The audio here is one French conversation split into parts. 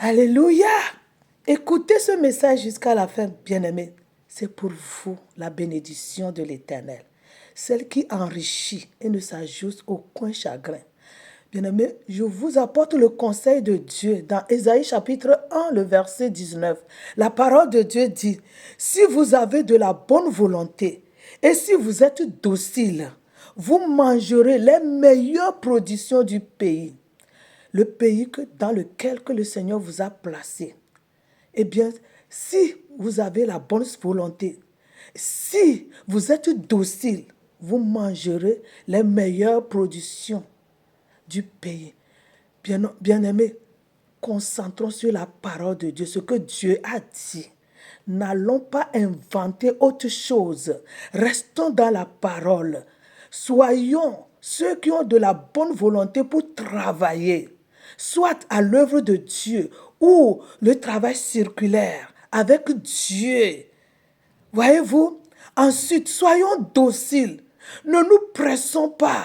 Alléluia. Écoutez ce message jusqu'à la fin, bien-aimés. C'est pour vous la bénédiction de l'Éternel, celle qui enrichit et ne s'ajuste aucun chagrin. Bien-aimés, je vous apporte le conseil de Dieu dans Ésaïe chapitre 1, le verset 19. La parole de Dieu dit, si vous avez de la bonne volonté et si vous êtes docile, vous mangerez les meilleures productions du pays. Le pays dans lequel que le Seigneur vous a placé. Eh bien, si vous avez la bonne volonté, si vous êtes docile, vous mangerez les meilleures productions du pays. Bien-aimés, concentrons sur la parole de Dieu, ce que Dieu a dit. N'allons pas inventer autre chose. Restons dans la parole. Soyons ceux qui ont de la bonne volonté pour travailler, soit à l'œuvre de Dieu ou le travail circulaire avec Dieu. Voyez-vous? Ensuite, soyons dociles. Ne nous pressons pas.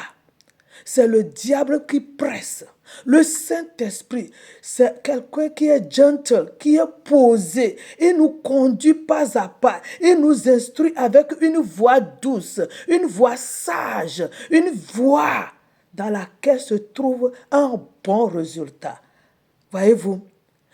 C'est le diable qui presse. Le Saint-Esprit, c'est quelqu'un qui est gentle, qui est posé. Il nous conduit pas à pas. Il nous instruit avec une voix douce, une voix sage, une voix dans laquelle se trouve un bon résultat. Voyez-vous,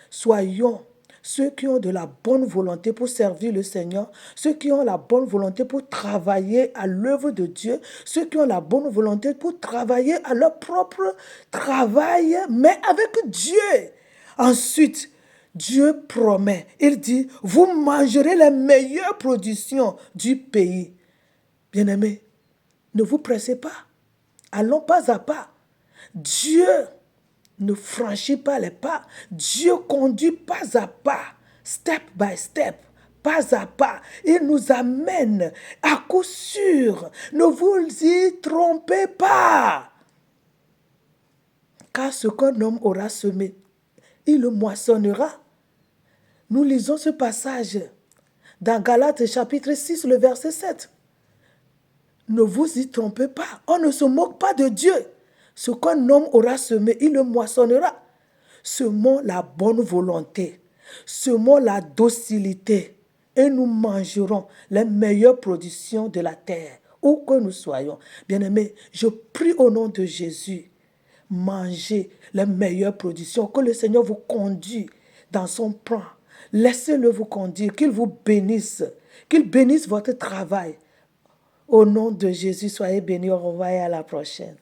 soyons ceux qui ont de la bonne volonté pour servir le Seigneur, ceux qui ont la bonne volonté pour travailler à l'œuvre de Dieu, ceux qui ont la bonne volonté pour travailler à leur propre travail, mais avec Dieu. Ensuite, Dieu promet, il dit, vous mangerez les meilleures productions du pays. Bien-aimés, ne vous pressez pas. Allons pas à pas. Dieu ne franchit pas les pas. Dieu conduit pas à pas, step by step, pas à pas. Il nous amène à coup sûr. Ne vous y trompez pas. Car ce qu'un homme aura semé, il le moissonnera. Nous lisons ce passage dans Galates chapitre 6, le verset 7. Ne vous y trompez pas. On ne se moque pas de Dieu. Ce qu'un homme aura semé, il le moissonnera. Semons la bonne volonté, semons la docilité et nous mangerons les meilleures productions de la terre, où que nous soyons. Bien-aimés, je prie au nom de Jésus, mangez les meilleures productions, que le Seigneur vous conduise dans son plan. Laissez-le vous conduire, qu'il vous bénisse, qu'il bénisse votre travail. Au nom de Jésus, soyez bénis, au revoir et à la prochaine.